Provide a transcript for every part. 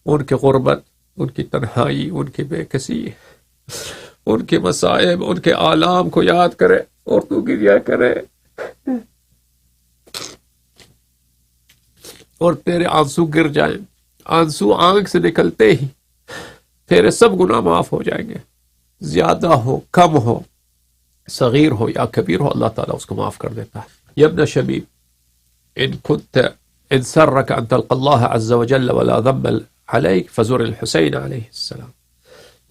ان کی غربت، ان کی تنہائی، ان کی بے کسی، ان کے مصائب، ان کے آلام کو یاد کرے اور تو گریہ کرے اور تیرے آنسو گر جائیں، آنسو آنکھ سے نکلتے ہی تیرے سب گناہ معاف ہو جائیں گے، زیادہ ہو کم ہو، صغیر ہو یا کبیر ہو، اللہ تعالیٰ اس کو معاف کر دیتا ہے۔ یا ابن شبیب ان سرك ان تلقى الله عز وجل ولا ذنب عليك فزور الحسین علیہ السلام۔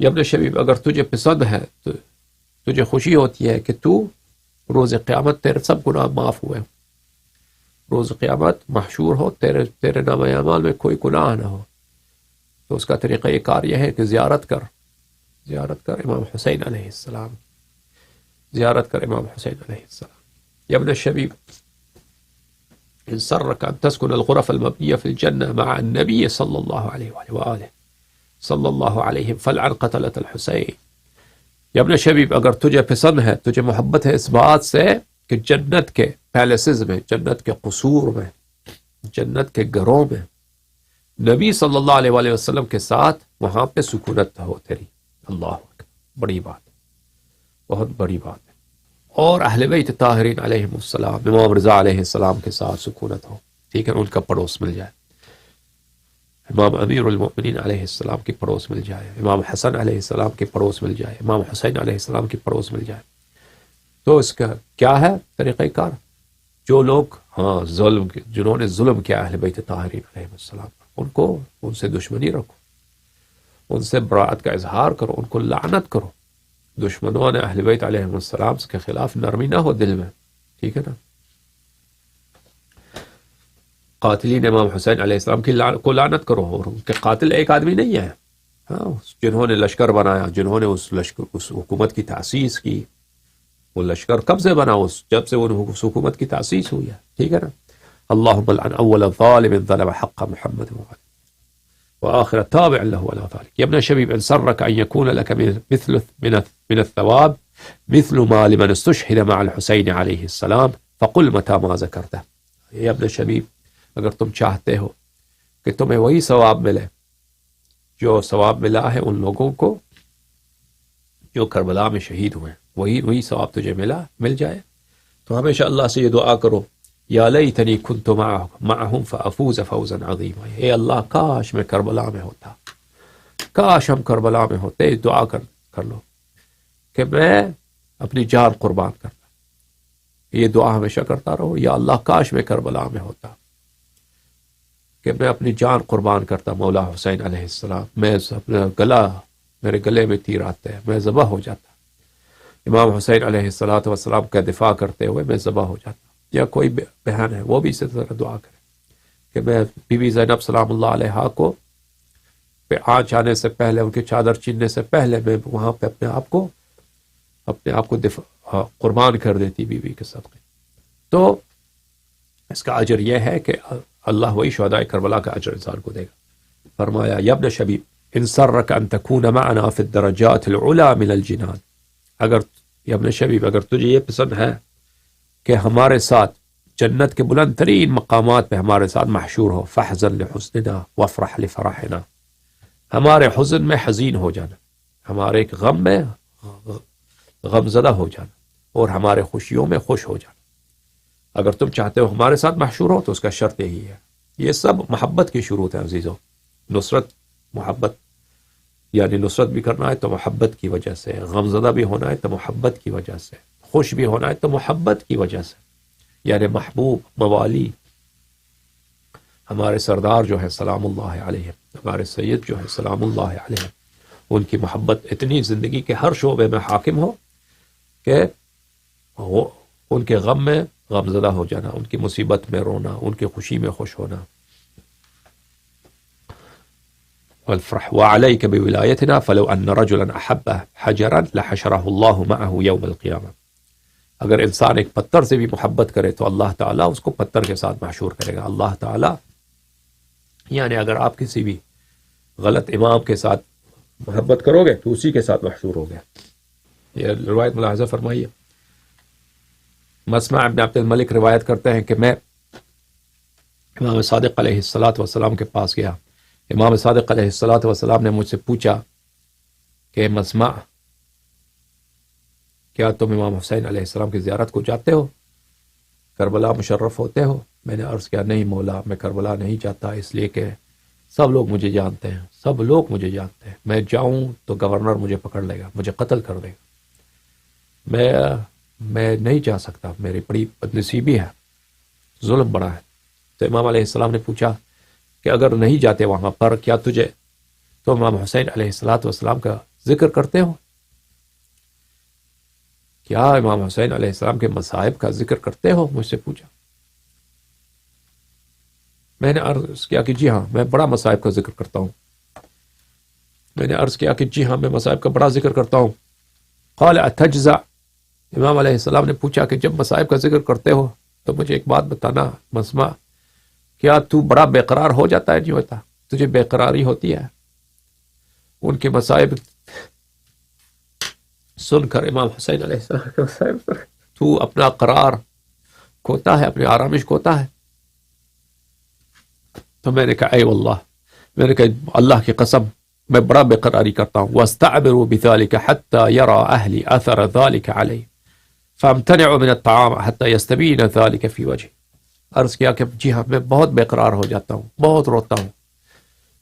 یا ابن شبیب اگر تجھے پسند ہے، تجھے خوشی ہوتی ہے کہ تو روز قیامت تیرے سب گناہ معاف ہوئے، روز قیامت محشور ہو، تیرے نام اعمال میں کوئی گناہ نہ ہو، تو اس کا طریقہ یہ کار یہ ہے کہ زیارت کر امام حسین علیہ السلام، زیارت کر امام حسین علیہ السلام۔ یا ابن الشبیب ان سرك ان تسكن الغرف المبنية في الجنة مع النبي صلى الله عليه وآله صلی اللہ علیہ فلعن قتلة الحسین۔ یا ابن شبیب اگر تجھے پسند ہے، تجھے محبت ہے اس بات سے کہ جنت کے پیلسز میں، جنت کے قصور میں، جنت کے گھروں میں نبی صلی اللہ علیہ وآلہ وسلم کے ساتھ وہاں پہ سکونت ہو تیری، اللہ اکبر، بڑی بات، بہت بڑی بات ہے۔ اور اہل بیت طاہرین علیہم السلام، امام رضا علیہ السلام کے ساتھ سکونت ہو، ٹھیک ہے، ان کا پڑوس مل جائے، امام امیر المؤمنین علیہ السلام کی پڑوس مل جائے، امام حسن علیہ السلام کی پڑوس مل جائے، امام حسین علیہ السلام کی پڑوس مل جائے، تو اس کا کیا ہے طریقہ کار؟ جو لوگ ظلم، جنہوں نے ظلم کیا اہل بیت طاہرین علیہ السلام، ان سے دشمنی رکھو، ان سے براءت کا اظہار کرو، ان کو لعنت کرو، دشمنوں نے اہل بیت علیہ السلام کے خلاف نرمی نہ ہو دل میں، ٹھیک ہے نا۔ قاتلین امام حسین علیہ السلام کو لعنت کرو، اور ان کے قاتل ایک آدمی نہیں ہے، جنہوں نے لشکر بنایا، جنہوں نے اس حکومت کی تاسیس کی، وہ لشکر کب سے بنا؟ جب سے وہ حکومت کی تاسیس ہوئی ہے، ٹھیک ہے نا۔ اللہم لعن اول ظالم ظلم حق محمد وآخر تابع له على ذلك۔ یا ابن شبیب ان سرك ان يكون لك من الثواب مثل ما لمن استشهد مع الحسین علیہ السلام فقل متى ما ذکرته۔ یا ابن شبیب اگر تم چاہتے ہو کہ تمہیں وہی ثواب ملے جو ثواب ملا ہے ان لوگوں کو جو کربلا میں شہید ہوئے، وہی ثواب تجھے مل جائے، تو ہمیشہ اللہ سے یہ دعا کرو، یا لیتنی کنت معہم فافوز فوزا عظیما، اے اللہ کاش میں کربلا میں ہوتا، کاش ہم کربلا میں ہوتے، دعا کر لو کہ میں اپنی جان قربان کرتا، یہ دعا ہمیشہ کرتا رہو، یا اللہ کاش میں کربلا میں ہوتا کہ میں اپنی جان قربان کرتا مولا حسین علیہ السلام، میں اپنا میرے گلے میں تیر آتے ہیں، میں ذبح ہو جاتا، امام حسین علیہ السلام کا دفاع کرتے ہوئے میں ذبح ہو جاتا۔ یا کوئی بہن ہے وہ بھی اسی طرح دعا کرے کہ میں بی بی زینب سلام اللہ علیہا کو پہ آنچ آنے سے پہلے، ان کی چادر چیننے سے پہلے میں وہاں پہ اپنے آپ کو قربان کر دیتی بی بی کے صدقے۔ تو اس کا اجر یہ ہے کہ اللہ وہی شہداء کربلا کا اجر انسان کو دے گا۔ فرمایا یا ابن شبیب ان سرک ان تکون معنا فی الدرجات العلا من الجنان، اگر یا ابن شبیب اگر تجھے یہ پسند ہے کہ ہمارے ساتھ جنت کے بلند ترین مقامات پہ ہمارے ساتھ محشور ہو، فاحزن لحزننا وافرح لفرحنا، ہمارے حزن میں حزین ہو جانا، ہمارے غم میں غم زدہ ہو جانا، اور ہمارے خوشیوں میں خوش ہو جانا۔ اگر تم چاہتے ہو ہمارے ساتھ محشور ہو تو اس کا شرط یہی ہے۔ یہ سب محبت کی شروط ہے عزیزوں، نصرت محبت، یعنی نصرت بھی کرنا ہے تو محبت کی وجہ سے، غم زدہ بھی ہونا ہے تو محبت کی وجہ سے، خوش بھی ہونا ہے تو محبت کی وجہ سے، یعنی محبوب موالی ہمارے سردار جو ہے سلام اللہ علیہ، ہمارے سید جو ہے سلام اللہ علیہ، ان کی محبت اتنی زندگی کے ہر شعبے میں حاکم ہو کہ وہ ان کے غم میں غم زدہ ہو جانا، ان کی مصیبت میں رونا، ان کی خوشی میں خوش ہونا۔ والفرح وعليك بولايتنا فلو ان رجلا احب حجرا لحشره الله معه يوم القيامه، اگر انسان ایک پتھر سے بھی محبت کرے تو اللہ تعالیٰ اس کو پتھر کے ساتھ محشور کرے گا۔ اللہ تعالیٰ یعنی اگر آپ کسی بھی غلط امام کے ساتھ محبت کرو گے تو اسی کے ساتھ محشور ہو گیا۔ یہ روایت ملاحظہ فرمائیے، مسمع ابن عبد الملک روایت کرتے ہیں کہ میں امام صادق علیہ الصلوۃ والسلام کے پاس گیا، امام صادق علیہ الصلوۃ والسلام نے مجھ سے پوچھا کہ مسمع، کیا تم امام حسین علیہ السلام کی زیارت کو جاتے ہو، کربلا مشرف ہوتے ہو؟ میں نے عرض کیا نہیں مولا، میں کربلا نہیں جاتا، اس لیے کہ سب لوگ مجھے جانتے ہیں، سب لوگ مجھے جانتے ہیں، میں جاؤں تو گورنر مجھے پکڑ لے گا، مجھے قتل کر دے گا، میں نہیں جا سکتا، میری بڑی بدنصیبی ہے، ظلم بڑا ہے۔ تو امام علیہ السلام نے پوچھا کہ اگر نہیں جاتے وہاں پر، کیا تجھے تو امام حسین علیہ السلام کا ذکر کرتے ہو؟ کیا امام حسین علیہ السلام کے مصائب کا ذکر کرتے ہو؟ مجھ سے پوچھا۔ میں نے عرض کیا کہ جی ہاں، میں بڑا مصائب کا ذکر کرتا ہوں۔ میں نے عرض کیا کہ جی ہاں، میں مصائب کا بڑا ذکر کرتا ہوں۔ قال اتجزع، امام علیہ السلام نے پوچھا کہ جب مصائب کا ذکر کرتے ہو تو مجھے ایک بات بتانا مسمع، کیا تو بڑا بے قرار ہو جاتا ہے؟ نہیں ہوتا، تجھے بے قراری ہوتی ہے؟ ان کے مصائب سن کر، امام حسین علیہ السلام کے مصائب پر تو اپنا قرار کھوتا ہے، اپنی آرامش کھوتا ہے؟ تو میں نے کہا اے واللہ، میں نے کہا اللہ کی قسم میں بڑا بے قراری کرتا ہوں۔ وَاسْتَعْبِرُوا بِذَلِكَ حَتَّى يَرَى أَهْلِ أَثَرَ ذَلِكَ عَلَيْهِ فَامْتَنِعُوا مِنَ الطَّعَامِ حَتَّى يَسْتَبِينَ ذَلِكَ فِي وَجْهِ۔ عرض کیا کہ جی ہاں، میں بہت بے قرار ہو جاتا ہوں، بہت روتا ہوں،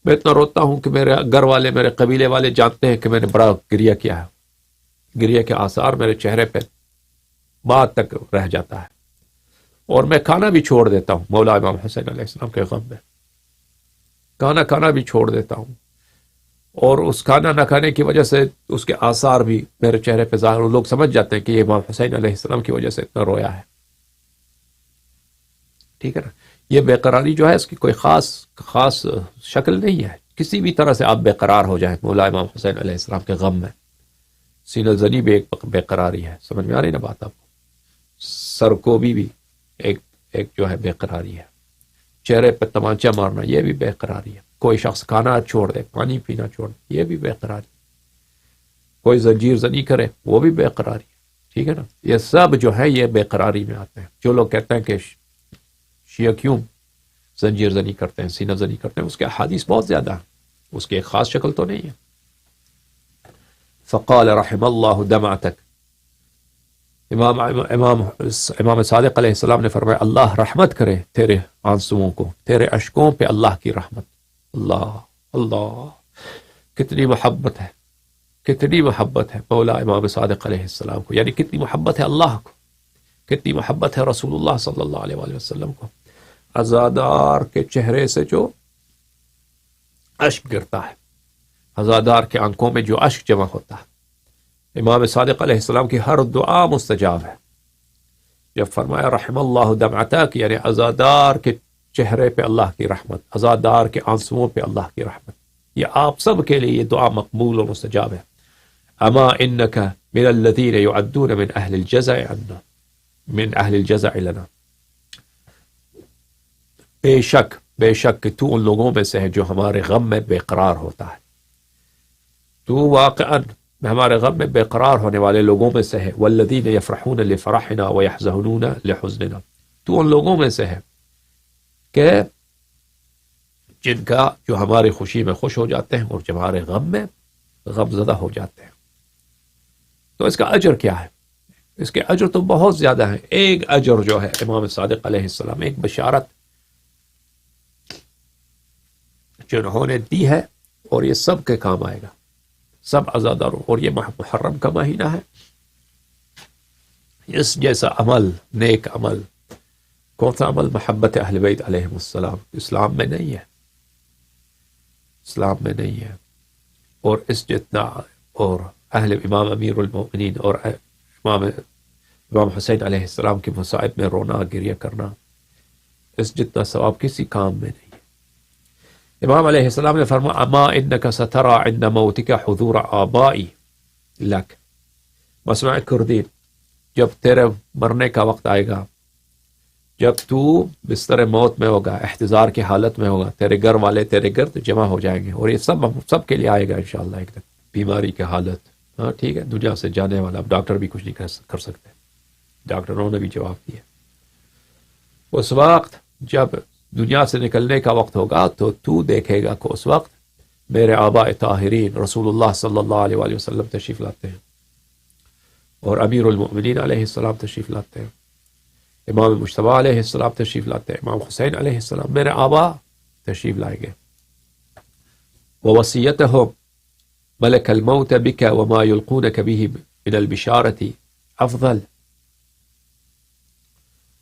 میں اتنا روتا ہوں کہ میرے گھر والے، میرے قبیلے والے جانتے ہیں کہ میں نے بڑا گریہ کیا ہے، گریہ کے آثار میرے چہرے پہ بعد تک رہ جاتا ہے، اور میں کھانا بھی چھوڑ دیتا ہوں مولا امام حسین علیہ السلام کے غم میں، کھانا بھی چھوڑ دیتا ہوں، اور اس کھانا نہ کھانے کی وجہ سے اس کے آثار بھی میرے چہرے پہ ظاہر، لوگ سمجھ جاتے ہیں کہ یہ امام حسین علیہ السلام کی وجہ سے اتنا رویا ہے۔ ٹھیک ہے نا؟ یہ بے قراری جو ہے اس کی کوئی خاص شکل نہیں ہے، کسی بھی طرح سے آپ بے قرار ہو جائیں مولا امام حسین علیہ السلام کے غم میں، سینہ زنی بھی ایک بے قراری ہے، سمجھ میں آ رہی نا بات آپ کو؟ سرکوبی بھی ایک جو ہے بے قراری ہے، چہرے پہ تمانچہ مارنا یہ بھی بے قراری ہے، کوئی شخص کھانا چھوڑ دے، پانی پینا چھوڑ دے، یہ بھی بے قراری، کوئی زنجیر زنی کرے وہ بھی بے قراری ہے۔ ٹھیک ہے نا؟ یہ سب جو ہے یہ بے قراری میں آتے ہیں۔ جو لوگ کہتے ہیں کہ شیعہ کیوں زنجیر زنی کرتے ہیں، سینہ زنی کرتے ہیں، اس کے احادیث بہت زیادہ ہیں، اس کی ایک خاص شکل تو نہیں ہے۔ فقال رحم اللہ دمعتک، امام صادق علیہ السلام نے فرمایا اللہ رحمت کرے تیرے آنسوؤں کو، تیرے اشکوں پہ اللہ کی رحمت۔ اللہ اللہ، کتنی محبت ہے، کتنی محبت ہے مولا امام صادق علیہ السلام کو، یعنی کتنی محبت ہے اللہ کو، کتنی محبت ہے رسول اللہ صلی اللہ علیہ وآلہ وسلم کو۔ عزادار کے چہرے سے جو اشک گرتا ہے، عزادار کے آنکھوں میں جو اشک جمع ہوتا ہے، امام صادق علیہ السلام کی ہر دعا مستجاب ہے۔ جب فرمایا رحم اللہ دمعتک، یعنی عزادار کے چہرے پہ اللہ کی رحمت، عزادار کے آنسوؤں پہ اللہ کی رحمت، یہ آپ سب کے لیے یہ دعا مقبول اور مستجاب ہے۔ اما انک من الذین یعدون من اہل الجزع عنا، من اہل الجزع لنا، بے شک کہ تو ان لوگوں میں سے ہے جو ہمارے غم میں بے قرار ہوتا ہے، تو واقعاً ہمارے غم میں بے قرار ہونے والے لوگوں میں سے ہے۔ والذین یفرحون لفرحنا ویحزنون لحزننا، تو ان لوگوں میں سے ہے کہ جن کا جو ہماری خوشی میں خوش ہو جاتے ہیں اور جب ہمارے غم میں غم زدہ ہو جاتے ہیں۔ تو اس کا اجر کیا ہے؟ اس کے اجر تو بہت زیادہ ہیں۔ ایک اجر جو ہے امام صادق علیہ السلام، ایک بشارت جو انہوں نے دی ہے، اور یہ سب کے کام آئے گا، سب عزاداروں، اور یہ محرم کا مہینہ ہے۔ اس جیسا عمل، نیک عمل، کون سا عمل؟ محبت اہل بیت علیہم السلام، اسلام میں نہیں ہے، اسلام میں نہیں ہے۔ اور اس جتنا، اور اہل امام امیر المومنین اور امام حسین علیہ السلام کے مصائب میں رونا گریہ کرنا، اس جتنا ثواب کسی کام میں نہیں ہے۔ امام علیہ السلام نے فرمایا اما انک سترى عند موتک حضور آبائی لک، مسمع کردین، جب تیرے مرنے کا وقت آئے گا، جب تو بستر موت میں ہوگا، احتضار کی حالت میں ہوگا، تیرے گھر والے تیرے گرد جمع ہو جائیں گے، اور یہ سب کے لیے آئے گا انشاءاللہ ایک دن، بیماری کی حالت، ہاں ٹھیک ہے، دنیا سے جانے والا، اب ڈاکٹر بھی کچھ نہیں کر سکتے، ڈاکٹروں نے بھی جواب دیا۔ اس وقت جب دنیا سے نکلنے کا وقت ہوگا تو دیکھے گا کہ اس وقت میرے آباء طاہرین رسول اللہ صلی اللہ علیہ وآلہ وسلم تشریف لاتے ہیں، اور امیر المؤمنین علیہ السلام تشریف لاتے ہیں، امام مجتبی علیہ السلام تشریف لاتے ہیں، امام حسین علیہ السلام، میرے آبا تشریف لائیں گے. ووصیتہم ملک الموت بک وما یلقونک به من البشارة افضل.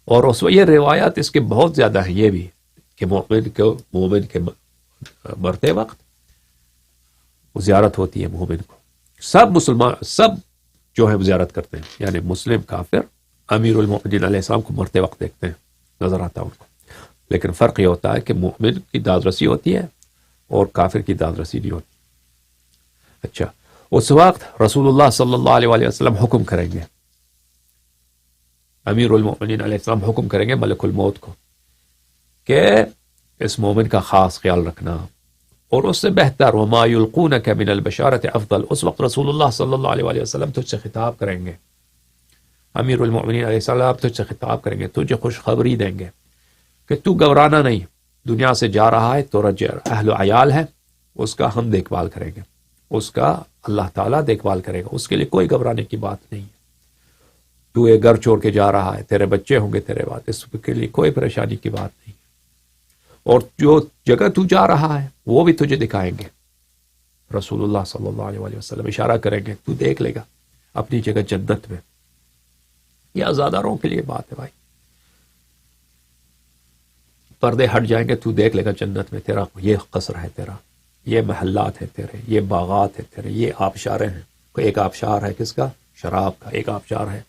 اور یہ روایات اس کے بہت زیادہ ہیں، یہ بھی کہ مومن کے مرتے وقت زیارت ہوتی ہے مومن کو. سب مسلمان سب جو ہے زیارت کرتے ہیں، یعنی مسلم کافر امیر المؤمنین علیہ السلام کو مرتے وقت دیکھتے ہیں، نظر آتا ہے ان کو. لیکن فرق یہ ہوتا ہے کہ مومن کی دادرسی ہوتی ہے اور کافر کی دادرسی نہیں ہوتی. اچھا، اس وقت رسول اللہ صلی اللہ علیہ وآلہ وسلم حکم کریں گے، امیر المؤمنین علیہ السلام حکم کریں گے ملک الموت کو کہ اس مومن کا خاص خیال رکھنا. اور اس سے بہتر وما یلقونک من البشارة افضل، اس وقت رسول اللہ صلی اللہ علیہ وآلہ وسلم تجھ سے خطاب کریں گے، امیر المؤمنین علیہ السلام تجھ سے خطاب کریں گے، تجھے خوشخبری دیں گے کہ تو گھبرانا نہیں، دنیا سے جا رہا ہے تو اہل و عیال ہے، اس کا ہم دیکھ بھال کریں گے، اس کا اللہ تعالیٰ دیکھ بھال کرے گا، اس کے لیے کوئی گھبرانے کی بات نہیں ہے. تو یہ گھر چھوڑ کے جا رہا ہے، تیرے بچے ہوں گے تیرے بعد، اس کے لیے کوئی پریشانی کی بات نہیں. اور جو جگہ تو جا رہا ہے وہ بھی تجھے دکھائیں گے، رسول اللہ صلی اللہ علیہ وآلہ وسلم اشارہ کریں گے، تو دیکھ لے گا اپنی جگہ جنت میں. یہ آزاداروں کے لیے بات ہے بھائی، پردے ہٹ جائیں گے، تو دیکھ لے گا جنت میں تیرا یہ قصر ہے، تیرا یہ محلات ہے، تیرے یہ باغات ہے، تیرے یہ آبشاریں ہیں. ایک آبشار ہے کس کا؟ شراب کا. ایک آبشار ہے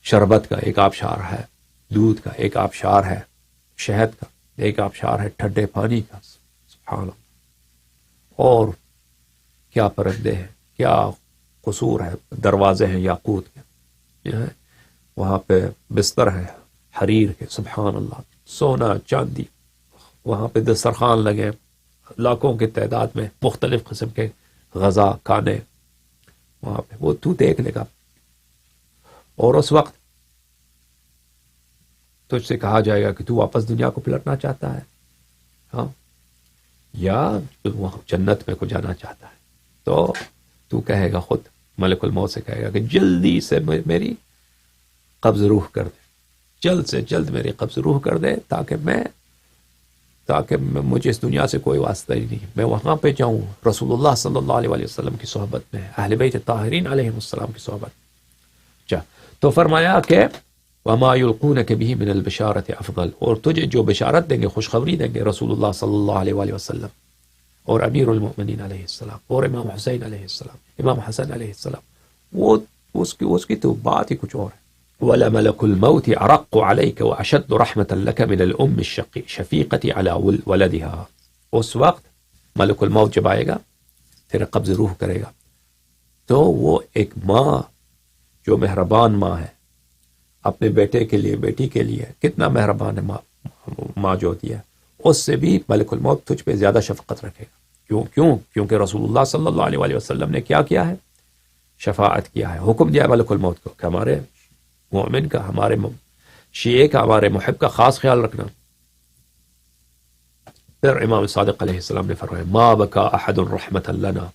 شربت کا. ایک آبشار ہے دودھ کا. ایک آبشار ہے شہد کا. ایک آبشار ہے ٹھنڈے پانی کا. سبحان اللہ. اور کیا پرندے ہیں، کیا قصور ہے، دروازے ہیں یاقوت کے، وہاں پہ بستر ہے حریر کے. سبحان اللہ. سونا چاندی، وہاں پہ دسترخوان لگے لاکھوں کی تعداد میں، مختلف قسم کے غذا کھانے وہاں پہ، وہ تو دیکھ لے گا. اور اس وقت تجھ سے کہا جائے گا کہ تو واپس دنیا کو پلٹنا چاہتا ہے، ہاں، یا وہاں جنت میں کو جانا چاہتا ہے. تو کہے گا، خود ملک الموت سے کہے گا کہ جلدی سے میری قبض روح کر دے، جلد سے جلد میری قبض روح کر دے، تاکہ مجھے اس دنیا سے کوئی واسطہ ہی نہیں، میں وہاں پہ جاؤں رسول اللہ صلی اللہ علیہ وآلہ وسلم کی صحبت میں، اہل بیت طاہرین علیہ السلام کی صحبت. اچھا، تو فرمایا کہ وما یلقونک به من البشارة افضل، اور تجھے جو بشارت دیں گے، خوشخبری دیں گے رسول اللہ صلی اللہ علیہ وآلہ وسلم اور امیر المؤمنین علیہ السلام اور امام حسین علیہ السلام، امام حسن علیہ السلام، وہ اس کی تو بات ہی کچھ اور ہے. وَلَمَلَكُ الْمَوْتِ أَرَقُّ عَلَيْكَ وَأَشَدُّ رَحْمَةً لَكَ مِنَ الْأُمِّ الشَّفِيقَةِ عَلَى وَلَدِهَا. اس وقت ملک الموت جب آئے گا، تیرے قبض روح کرے گا، تو وہ ایک ماں جو مہربان ماں ہے اپنے بیٹے کے لیے، بیٹی کے لیے کتنا مہربان ہے ماں جو ہوتی ہے، اس سے بھی ملک الموت تجھ پہ زیادہ شفقت رکھے گا. کیونکہ رسول اللہ صلی اللہ علیہ وآلہ وسلم نے کیا ہے؟ شفاعت کیا ہے، حکم دیا ملک الموت کو کہ ہمارے مومن کا، ہمارے شیعہ کا، ہمارے محب کا خاص خیال رکھنا. پھر امام صادق علیہ السلام نے فرمایا ما بکا احد رحمتا لنا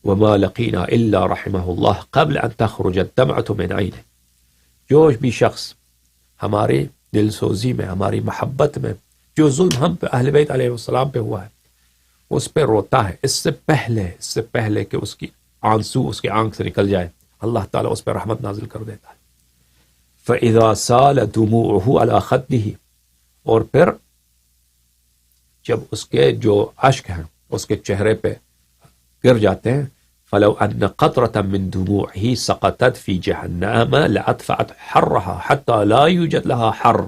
وما لقینا الا رحمہ اللہ قبل ان تخرج الدمعة من عینه. جو بھی شخص ہماری دل سوزی میں، ہماری محبت میں، جو ظلم ہم پہ اہل بیت علیہ السلام پہ ہوا ہے، اس پہ روتا ہے، اس سے پہلے کہ اس کی آنسو اس کی آنکھ سے نکل جائے، اللہ تعالیٰ اس پہ رحمت نازل کر دیتا ہے. فَإِذَا سَالَ دُمُوعُهُ عَلَى خَدِّهِ، اور پھر جب اس کے جو اشک ہیں اس کے چہرے پہ گر جاتے ہیں، فَلَوْ أَنَّ قَطْرَةً مِّن دُمُوعِهِ سَقَطَتْ فِي جَهَنَّمَ لَأَطْفَأَتْ حَرَّهَا حَتَّى لَا يُوجَدْ لَهَا حَرٌّ.